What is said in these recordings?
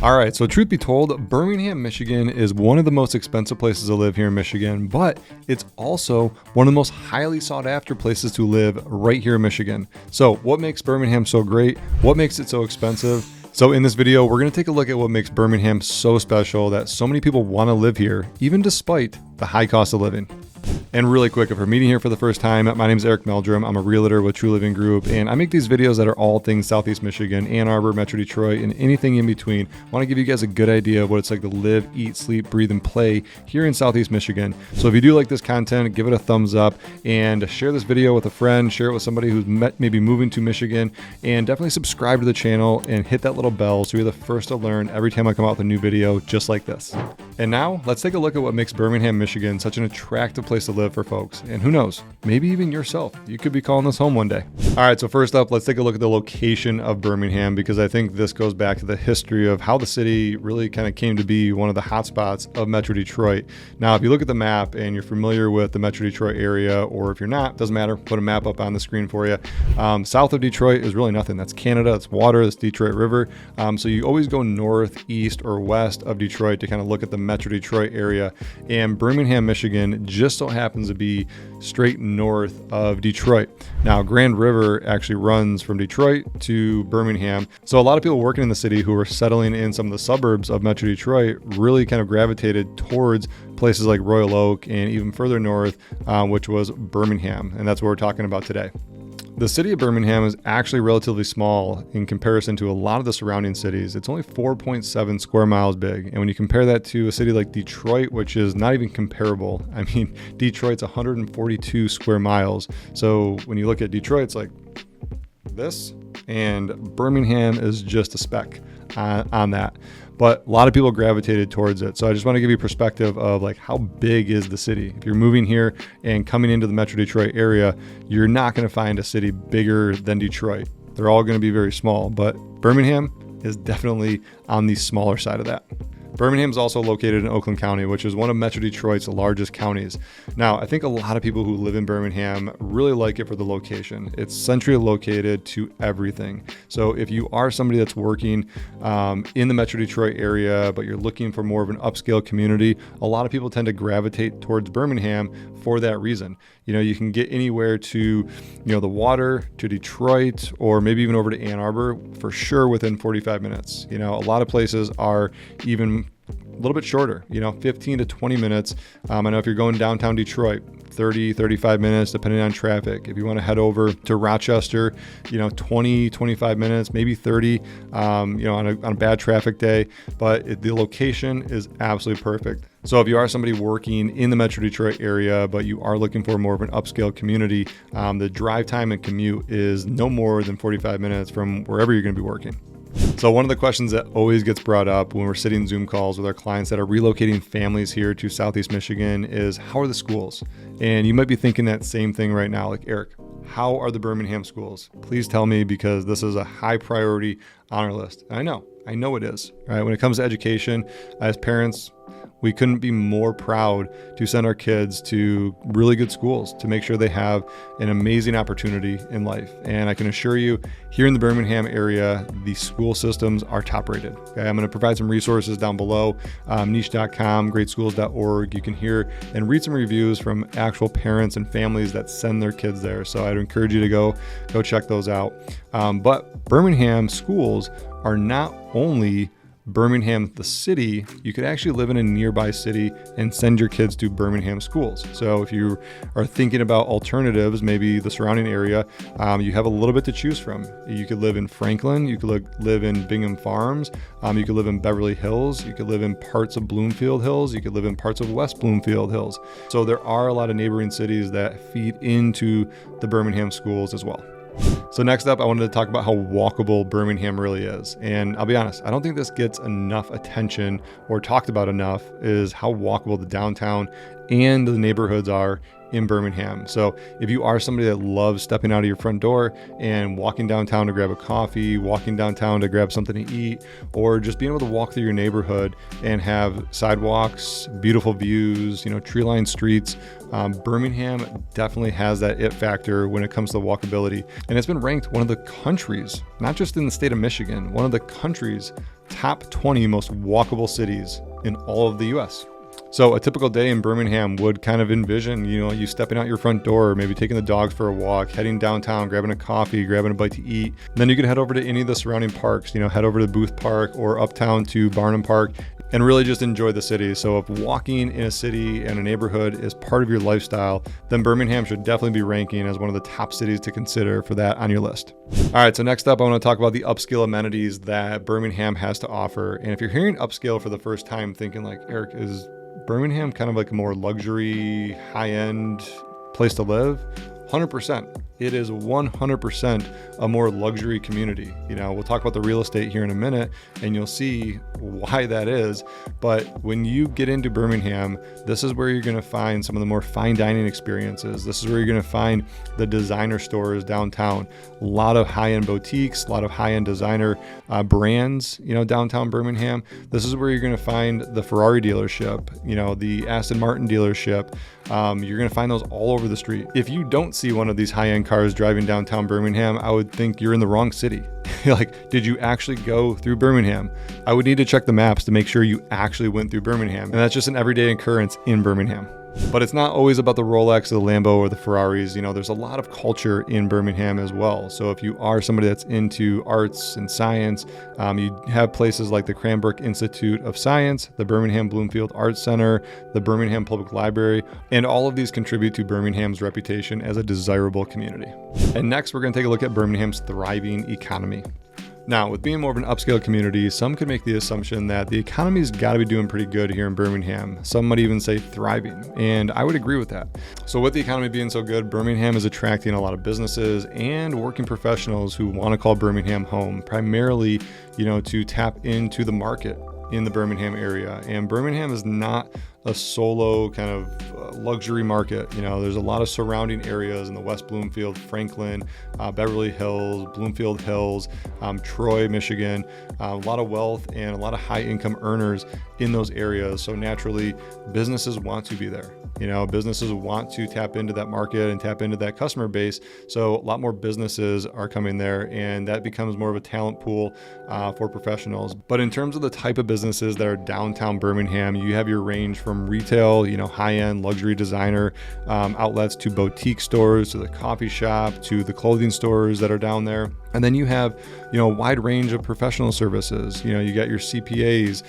All right, so truth be told, Birmingham, Michigan is one of the most expensive places to live here in Michigan, but it's also one of the most highly sought after places to live right here in Michigan. So what makes Birmingham so great? What makes it so expensive? So in this video, we're going to take a look at what makes Birmingham so special that so many people want to live here, even despite the high cost of living. And really quick, if you're meeting here for the first time, my name is Eric Meldrum. I'm a realtor with True Living Group, and I make these videos that are all things Southeast Michigan, Ann Arbor, Metro Detroit, and anything in between. I want to give you guys a good idea of what it's like to live, eat, sleep, breathe, and play here in Southeast Michigan. So if you do like this content, give it a thumbs up and share this video with a friend, share it with somebody who's maybe moving to Michigan, and definitely subscribe to the channel and hit that little bell so you're the first to learn every time I come out with a new video just like this. And now let's take a look at what makes Birmingham, Michigan such an attractive place to live for folks. And who knows, maybe even yourself. You could be calling this home one day. All right, so first up, let's take a look at the location of Birmingham, because I think this goes back to the history of how the city really kind of came to be one of the hotspots of Metro Detroit. Now, if you look at the map and you're familiar with the Metro Detroit area, or if you're not, doesn't matter, put a map up on the screen for you. South of Detroit is really nothing. That's Canada, it's water, it's Detroit River. So you always go north, east, or west of Detroit to kind of look at the Metro Detroit area. And Birmingham, Michigan just so happens to be straight north of Detroit. Now, Grand River actually runs from Detroit to Birmingham. So a lot of people working in the city who are settling in some of the suburbs of Metro Detroit really kind of gravitated towards places like Royal Oak and even further north, which was Birmingham. And that's what we're talking about today. The city of Birmingham is actually relatively small in comparison to a lot of the surrounding cities. It's only 4.7 square miles big. And when you compare that to a city like Detroit, which is not even comparable, I mean, Detroit's 142 square miles. So when you look at Detroit, it's like this, and Birmingham is just a speck on that. But a lot of people gravitated towards it. So I just want to give you perspective of like how big is the city. If you're moving here and coming into the Metro Detroit area, you're not going to find a city bigger than Detroit. They're all going to be very small, but Birmingham is definitely on the smaller side of that. Birmingham is also located in Oakland County, which is one of Metro Detroit's largest counties. Now, I think a lot of people who live in Birmingham really like it for the location. It's centrally located to everything. So if you are somebody that's working in the Metro Detroit area, but you're looking for more of an upscale community, a lot of people tend to gravitate towards Birmingham for that reason. You know, you can get anywhere to, the water, to Detroit, or maybe even over to Ann Arbor for sure within 45 minutes. A lot of places are even a little bit shorter, 15 to 20 minutes. I know if you're going downtown Detroit, 30, 35 minutes, depending on traffic. If you want to head over to Rochester, 20, 25 minutes, maybe 30, on a bad traffic day. But the location is absolutely perfect. So if you are somebody working in the Metro Detroit area, but you are looking for more of an upscale community, the drive time and commute is no more than 45 minutes from wherever you're going to be working. So one of the questions that always gets brought up when we're sitting Zoom calls with our clients that are relocating families here to Southeast Michigan is, how are the schools? And you might be thinking that same thing right now, like, Eric, how are the Birmingham schools? Please tell me, because this is a high priority on our list. I know it is, right? When it comes to education, as parents, we couldn't be more proud to send our kids to really good schools to make sure they have an amazing opportunity in life. And I can assure you, here in the Birmingham area, the school systems are top rated. Okay, I'm going to provide some resources down below, niche.com, greatschools.org. You can hear and read some reviews from actual parents and families that send their kids there. So I'd encourage you to go check those out. But Birmingham schools are not only Birmingham, the city. You could actually live in a nearby city and send your kids to Birmingham schools. So if you are thinking about alternatives, maybe the surrounding area, you have a little bit to choose from. You could live in Franklin, you could live in Bingham Farms, you could live in Beverly Hills, you could live in parts of Bloomfield Hills, you could live in parts of West Bloomfield Hills. So there are a lot of neighboring cities that feed into the Birmingham schools as well. So next up, I wanted to talk about how walkable Birmingham really is. And I'll be honest, I don't think this gets enough attention or talked about enough, is how walkable the downtown and the neighborhoods are in Birmingham. So if you are somebody that loves stepping out of your front door and walking downtown to grab a coffee, walking downtown to grab something to eat, or just being able to walk through your neighborhood and have sidewalks, beautiful views, tree-lined streets, Birmingham definitely has that it factor when it comes to walkability. And it's been ranked one of the country's, not just in the state of Michigan, one of the country's top 20 most walkable cities in all of the US. So a typical day in Birmingham would kind of envision, you stepping out your front door, maybe taking the dogs for a walk, heading downtown, grabbing a coffee, grabbing a bite to eat. Then you could head over to any of the surrounding parks, head over to Booth Park or uptown to Barnum Park and really just enjoy the city. So if walking in a city and a neighborhood is part of your lifestyle, then Birmingham should definitely be ranking as one of the top cities to consider for that on your list. All right, so next up, I want to talk about the upscale amenities that Birmingham has to offer. And if you're hearing upscale for the first time, thinking like, Eric, is Birmingham kind of like a more luxury, high-end place to live? 100%. It is 100% a more luxury community. We'll talk about the real estate here in a minute and you'll see why that is. But when you get into Birmingham, this is where you're going to find some of the more fine dining experiences. This is where you're going to find the designer stores downtown. A lot of high-end boutiques, a lot of high-end designer brands, downtown Birmingham. This is where you're going to find the Ferrari dealership, the Aston Martin dealership. You're going to find those all over the street. If you don't see one of these high-end cars driving downtown Birmingham, I would think you're in the wrong city. Like, did you actually go through Birmingham? I would need to check the maps to make sure you actually went through Birmingham. And that's just an everyday occurrence in Birmingham. But it's not always about the Rolex or the Lambo or the Ferraris. There's a lot of culture in Birmingham as well. So if you are somebody that's into arts and science, you have places like the Cranbrook Institute of Science, the Birmingham Bloomfield Arts Center, the Birmingham Public Library, and all of these contribute to Birmingham's reputation as a desirable community. And next, we're going to take a look at Birmingham's thriving economy. Now, with being more of an upscale community, some could make the assumption that the economy's got to be doing pretty good here in Birmingham. Some might even say thriving, and I would agree with that. So with the economy being so good, Birmingham is attracting a lot of businesses and working professionals who want to call Birmingham home, primarily, to tap into the market in the Birmingham area. And Birmingham is not a solo kind of luxury market. There's a lot of surrounding areas in the West Bloomfield, Franklin, Beverly Hills, Bloomfield Hills, Troy, Michigan, a lot of wealth and a lot of high income earners in those areas. So naturally, businesses want to be there. Businesses want to tap into that market and tap into that customer base. So a lot more businesses are coming there, and that becomes more of a talent pool for professionals. But in terms of the type of businesses that are downtown Birmingham, you have your range from retail, high-end luxury designer outlets, to boutique stores, to the coffee shop, to the clothing stores that are down there. And then you have, a wide range of professional services. You got your CPAs,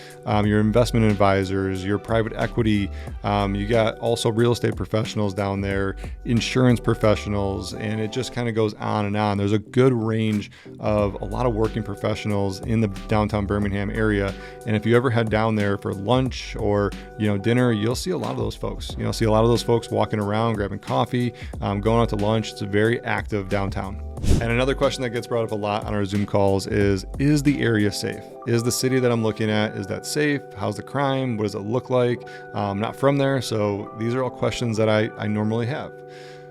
your investment advisors, your private equity. You got also real estate professionals down there, insurance professionals, and it just kind of goes on and on. There's a good range of a lot of working professionals in the downtown Birmingham area. And if you ever head down there for lunch or, dinner, you'll see a lot of those folks. See a lot of those folks walking around, grabbing coffee, going out to lunch. It's a very active downtown. And another question that gets brought up a lot on our Zoom calls is the area safe? Is the city that I'm looking at, is that safe? How's the crime? What does it look like? I'm not from there, so these are all questions that I normally have.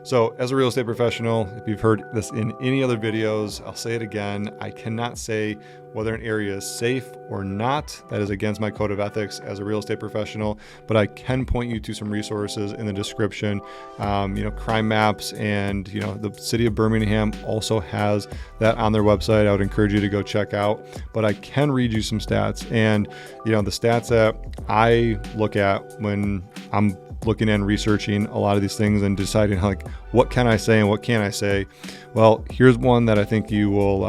So as a real estate professional, if you've heard this in any other videos, I'll say it again. I cannot say whether an area is safe or not. That is against my code of ethics as a real estate professional, but I can point you to some resources in the description. Crime maps, and the city of Birmingham also has that on their website. I would encourage you to go check out, but I can read you some stats. And the stats that I look at when I'm looking and researching a lot of these things and deciding what can I say and what can't I say. Well, here's one that I think you will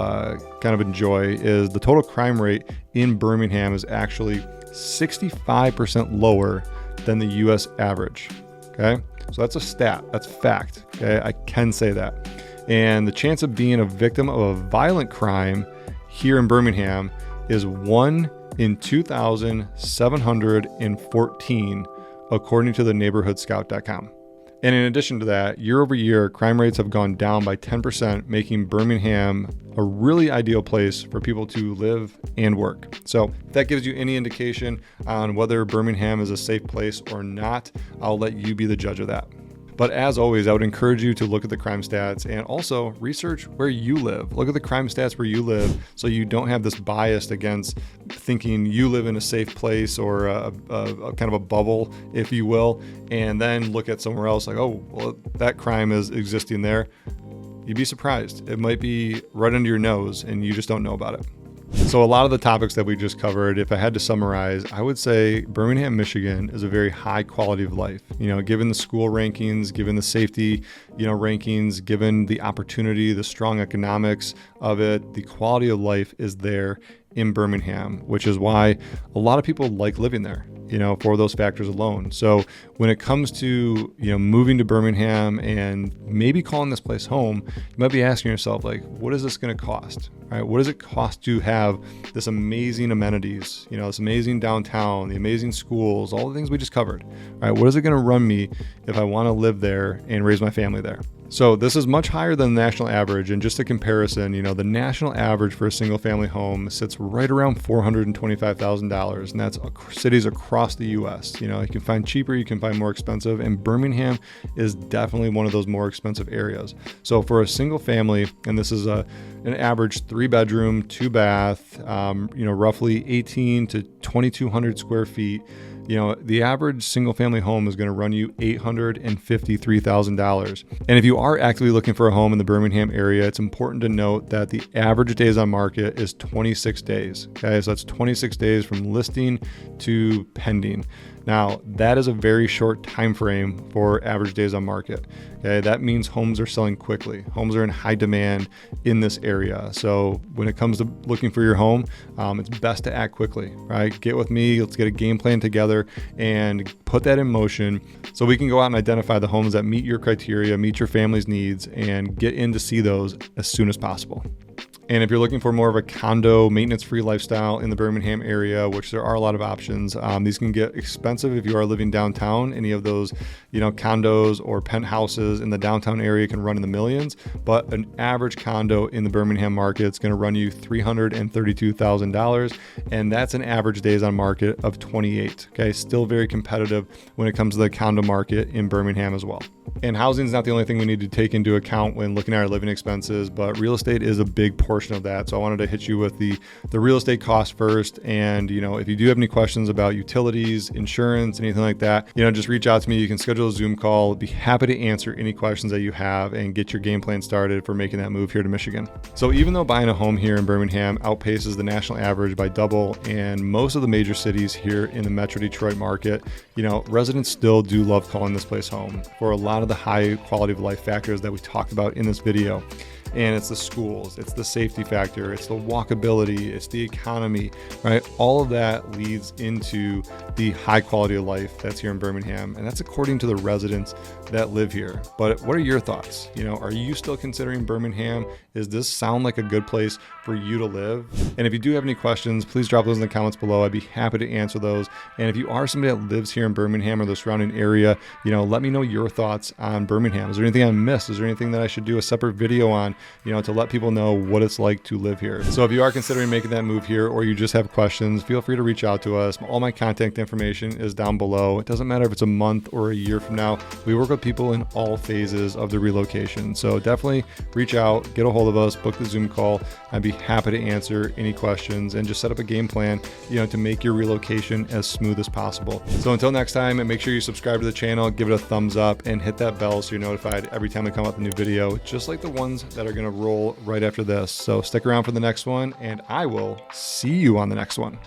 kind of enjoy. Is the total crime rate in Birmingham is actually 65% lower than the US average. Okay, so that's a stat, that's fact. Okay, I can say that. And the chance of being a victim of a violent crime here in Birmingham is 1 in 2,714, according to the neighborhoodscout.com. And in addition to that, year over year, crime rates have gone down by 10%, making Birmingham a really ideal place for people to live and work. So if that gives you any indication on whether Birmingham is a safe place or not, I'll let you be the judge of that. But as always, I would encourage you to look at the crime stats and also research where you live. Look at the crime stats where you live so you don't have this bias against thinking you live in a safe place or a kind of a bubble, if you will, and then look at somewhere else like, oh, well, that crime is existing there. You'd be surprised. It might be right under your nose and you just don't know about it. So a lot of the topics that we just covered, if I had to summarize, I would say Birmingham, Michigan is a very high quality of life. Given the school rankings, given the safety, rankings, given the opportunity, the strong economics of it, the quality of life is there in Birmingham, which is why a lot of people like living there, for those factors alone. So when it comes to, moving to Birmingham and maybe calling this place home, you might be asking yourself, like, what is this going to cost? Right? What does it cost to have this amazing amenities, this amazing downtown, the amazing schools, all the things we just covered, right? What is it going to run me if I want to live there and raise my family there? So this is much higher than the national average. And just a comparison, the national average for a single family home sits right around $425,000. And that's cities across the US. You can find cheaper, you can find more expensive. And Birmingham is definitely one of those more expensive areas. So for a single family, and this is an average 3-bedroom, 2-bath, roughly 18 to 2,200 square feet. The average single family home is going to run you $853,000. And if you are actively looking for a home in the Birmingham area, it's important to note that the average days on market is 26 days. Okay, so that's 26 days from listing to pending. Now, that is a very short time frame for average days on market. Okay, that means homes are selling quickly. Homes are in high demand in this area. So when it comes to looking for your home, it's best to act quickly, right? Get with me, let's get a game plan together and put that in motion so we can go out and identify the homes that meet your criteria, meet your family's needs, and get in to see those as soon as possible. And if you're looking for more of a condo, maintenance-free lifestyle in the Birmingham area, which there are a lot of options, these can get expensive if you are living downtown. Any of those, condos or penthouses in the downtown area can run in the millions. But an average condo in the Birmingham market is going to run you $332,000, and that's an average days on market of 28. Okay, still very competitive when it comes to the condo market in Birmingham as well. And housing is not the only thing we need to take into account when looking at our living expenses, but real estate is a big portion of that. So I wanted to hit you with the real estate cost first. And, if you do have any questions about utilities, insurance, anything like that, just reach out to me. You can schedule a Zoom call. I'd be happy to answer any questions that you have and get your game plan started for making that move here to Michigan. So even though buying a home here in Birmingham outpaces the national average by double and most of the major cities here in the Metro Detroit market, residents still do love calling this place home for a lot of the high quality of life factors that we talked about in this video. And it's the schools, it's the safety factor, it's the walkability, it's the economy, right? All of that leads into the high quality of life that's here in Birmingham. And that's according to the residents that live here. But what are your thoughts? Are you still considering Birmingham? Does this sound like a good place for you to live? And if you do have any questions, please drop those in the comments below. I'd be happy to answer those. And if you are somebody that lives here in Birmingham or the surrounding area, let me know your thoughts on Birmingham. Is there anything I missed? Is there anything that I should do a separate video on, to let people know what it's like to live here? So if you are considering making that move here or you just have questions, feel free to reach out to us. All my contact information is down below. It doesn't matter if it's a month or a year from now. We work with people in all phases of the relocation. So definitely reach out, get a hold of us, book the Zoom call. I'd be happy to answer any questions and just set up a game plan, to make your relocation as smooth as possible. So until next time, make sure you subscribe to the channel, give it a thumbs up, and hit that bell so you're notified every time I come out with a new video, just like the ones that are going to roll right after this. So stick around for the next one, and I will see you on the next one.